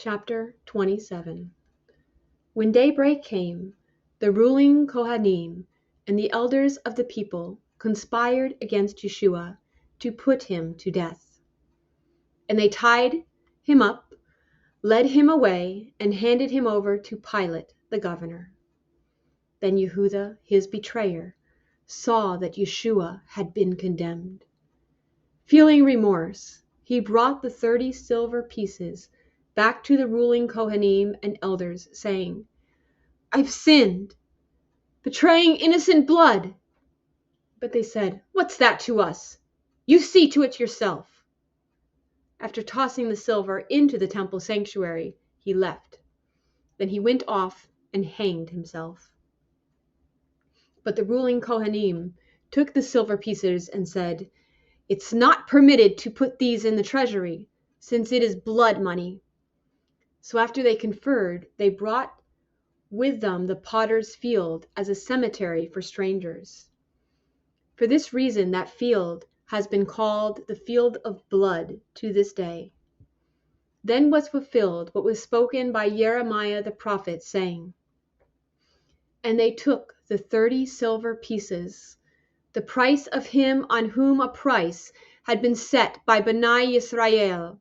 Chapter 27. When daybreak came, the ruling Kohanim and the elders of the people conspired against Yeshua to put him to death. And they tied him up, led him away, and handed him over to Pilate the governor. Then Yehuda, his betrayer, saw that Yeshua had been condemned. Feeling remorse, he brought the 30 silver pieces back to the ruling Kohanim and elders, saying, "I've sinned, betraying innocent blood." But they said, "What's that to us? You see to it yourself." After tossing the silver into the temple sanctuary, he left. Then he went off and hanged himself. But the ruling Kohanim took the silver pieces and said, "It's not permitted to put these in the treasury, since it is blood money." So after they conferred, they brought with them the potter's field as a cemetery for strangers. For this reason, that field has been called the field of blood to this day. Then was fulfilled what was spoken by Jeremiah the prophet, saying, "And they took the 30 silver pieces, the price of him on whom a price had been set by Bnei Yisrael,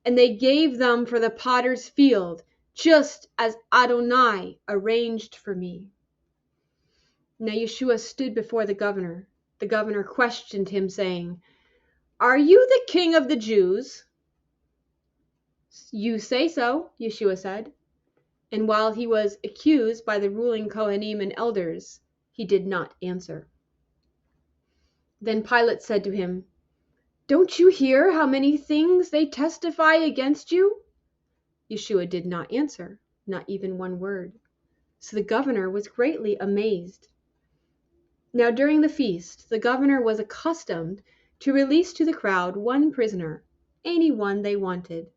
and they gave them for the potter's field, just as Adonai arranged for me." Now Yeshua stood before the governor. The governor questioned him, saying, "Are you the king of the Jews?" "You say so," Yeshua said. And while he was accused by the ruling Kohanim and elders, he did not answer. Then Pilate said to him, "Don't you hear how many things they testify against you?" Yeshua did not answer, not even one word. So the governor was greatly amazed. Now during the feast, the governor was accustomed to release to the crowd one prisoner, any one they wanted.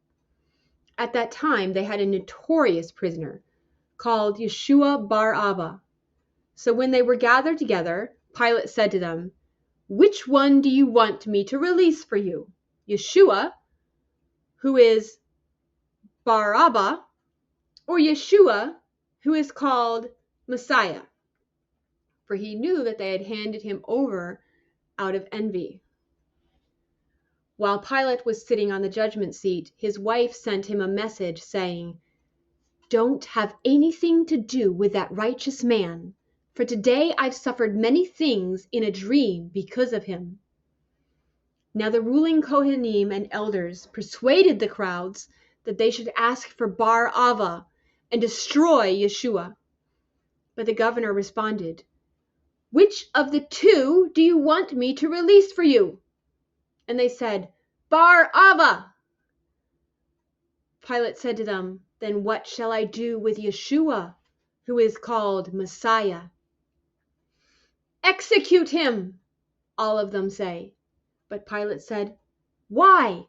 At that time, they had a notorious prisoner called Yeshua bar Abba. So when they were gathered together, Pilate said to them, "Which one do you want me to release for you? Yeshua, who is bar Abba, or Yeshua, who is called Messiah?" For he knew that they had handed him over out of envy. While Pilate was sitting on the judgment seat, his wife sent him a message saying, "Don't have anything to do with that righteous man, for today I've suffered many things in a dream because of him." Now the ruling Kohanim and elders persuaded the crowds that they should ask for Bar Abba and destroy Yeshua. But the governor responded, "Which of the two do you want me to release for you?" And they said, "Bar Abba." Pilate said to them, "Then what shall I do with Yeshua, who is called Messiah?" "Execute him," all of them say. But Pilate said, "Why?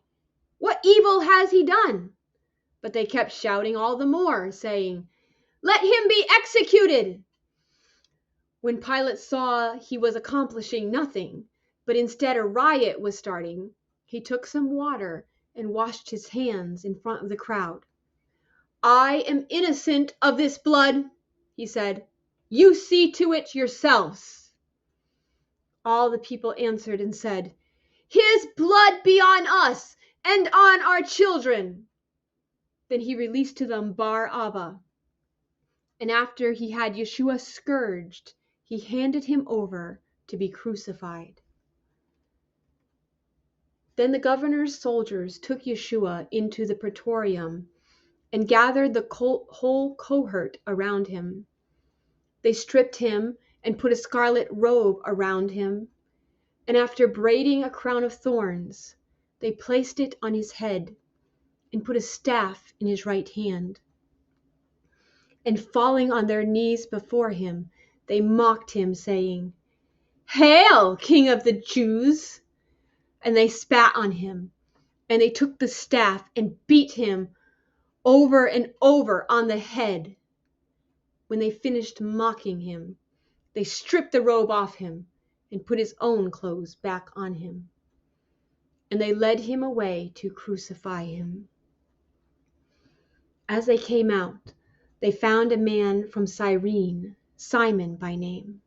What evil has he done?" But they kept shouting all the more, saying, "Let him be executed." When Pilate saw he was accomplishing nothing, but instead a riot was starting, he took some water and washed his hands in front of the crowd. "I am innocent of this blood," he said. "You see to it yourselves." All the people answered and said, "His blood be on us and on our children." Then he released to them Bar Abba. And after he had Yeshua scourged, he handed him over to be crucified. Then the governor's soldiers took Yeshua into the praetorium and gathered the whole cohort around him. They stripped him and put a scarlet robe around him, and after braiding a crown of thorns, they placed it on his head and put a staff in his right hand. And falling on their knees before him, they mocked him, saying, "Hail, King of the Jews!" And they spat on him, and they took the staff and beat him over and over on the head. When they finished mocking him, they stripped the robe off him and put his own clothes back on him. And they led him away to crucify him. As they came out, they found a man from Cyrene, Simon by name.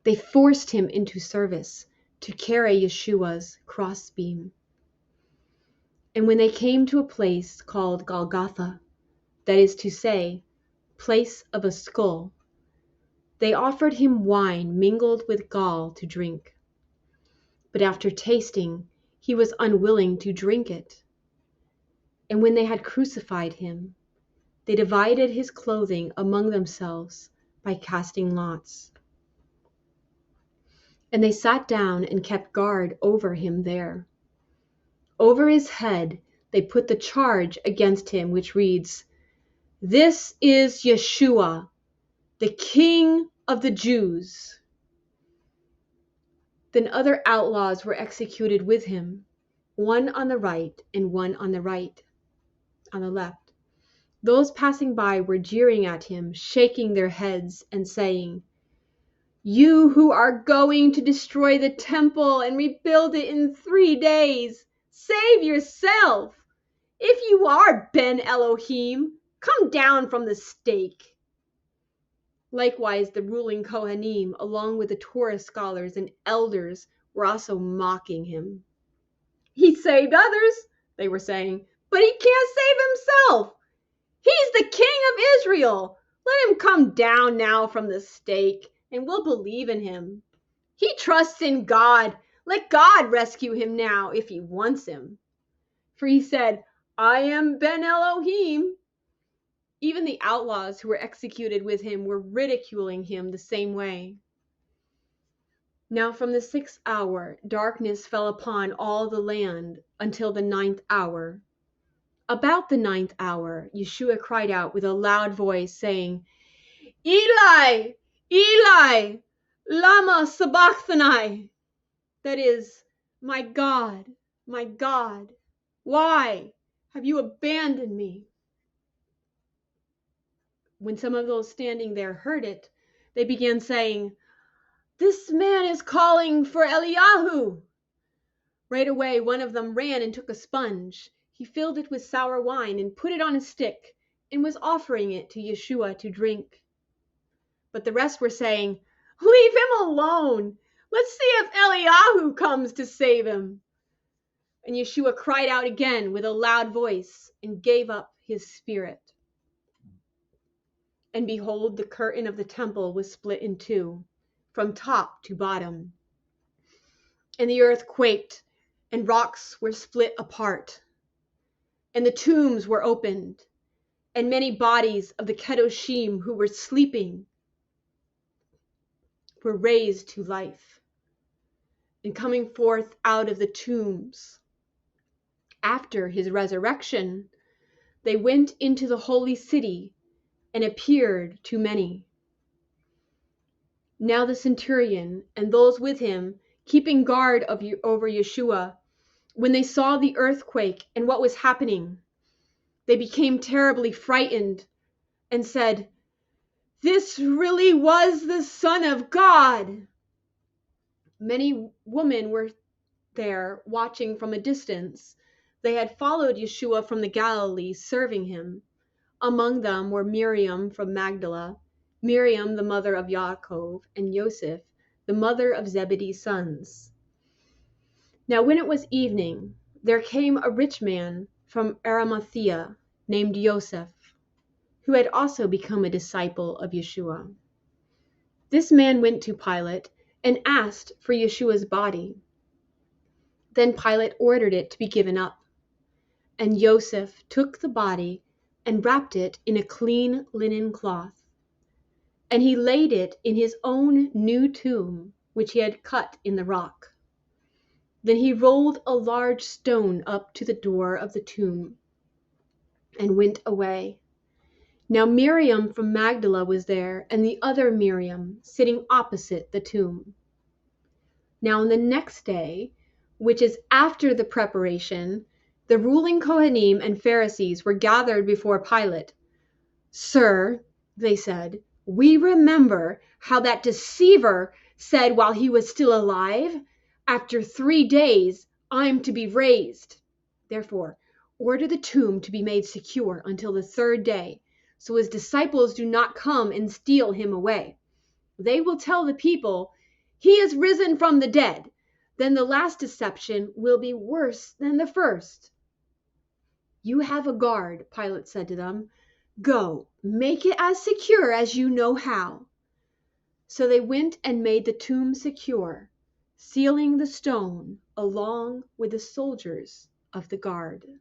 They forced him into service to carry Yeshua's crossbeam. And when they came to a place called Golgotha, that is to say, place of a skull, they offered him wine mingled with gall to drink. But after tasting, he was unwilling to drink it. And when they had crucified him, they divided his clothing among themselves by casting lots. And they sat down and kept guard over him there. Over his head they put the charge against him, which reads, "This is Yeshua, the King of the Jews." Then other outlaws were executed with him, one on the right and one on the left. Those passing by were jeering at him, shaking their heads and saying, "You who are going to destroy the temple and rebuild it in 3 days, save yourself. If you are Ben Elohim, come down from the stake." Likewise, the ruling Kohanim, along with the Torah scholars and elders, were also mocking him. "He saved others," they were saying, "but he can't save himself. He's the King of Israel. Let him come down now from the stake, and we'll believe in him. He trusts in God. Let God rescue him now if he wants him. For he said, 'I am Ben Elohim.'" Even the outlaws who were executed with him were ridiculing him the same way. Now from the 6th hour, darkness fell upon all the land until the 9th hour. About the 9th hour, Yeshua cried out with a loud voice, saying, "Eli, Eli, lama sabachthani?" That is, my God, why have you abandoned me?" When some of those standing there heard it, they began saying, "This man is calling for Eliyahu." Right away, one of them ran and took a sponge. He filled it with sour wine and put it on a stick and was offering it to Yeshua to drink. But the rest were saying, "Leave him alone. Let's see if Eliyahu comes to save him." And Yeshua cried out again with a loud voice and gave up his spirit. And behold, the curtain of the temple was split in two, from top to bottom. And the earth quaked, and rocks were split apart. And the tombs were opened, and many bodies of the Kedoshim who were sleeping were raised to life. And coming forth out of the tombs, after his resurrection, they went into the holy city and appeared to many. Now the centurion and those with him, keeping guard over Yeshua, when they saw the earthquake and what was happening, they became terribly frightened and said, "This really was the Son of God." Many women were there watching from a distance. They had followed Yeshua from the Galilee, serving him. Among them were Miriam from Magdala, Miriam the mother of Yaakov, and Joseph, the mother of Zebedee's sons. Now when it was evening, there came a rich man from Arimathea named Joseph, who had also become a disciple of Yeshua. This man went to Pilate and asked for Yeshua's body. Then Pilate ordered it to be given up, and Joseph took the body and wrapped it in a clean linen cloth, and he laid it in his own new tomb, which he had cut in the rock. Then he rolled a large stone up to the door of the tomb and went away. Now Miriam from Magdala was there, and the other Miriam sitting opposite the tomb. Now on the next day, which is after the preparation, the ruling Kohanim and Pharisees were gathered before Pilate. "Sir," they said, "we remember how that deceiver said while he was still alive, 'After 3 days I'm to be raised.' Therefore, Order the tomb to be made secure until the third day, so his disciples do not come and steal him away. They will tell the people, 'He is risen from the dead.' Then the last deception will be worse than the first." "You have a guard," Pilate said to them. "Go, make it as secure as you know how." So they went and made the tomb secure, sealing the stone along with the soldiers of the guard.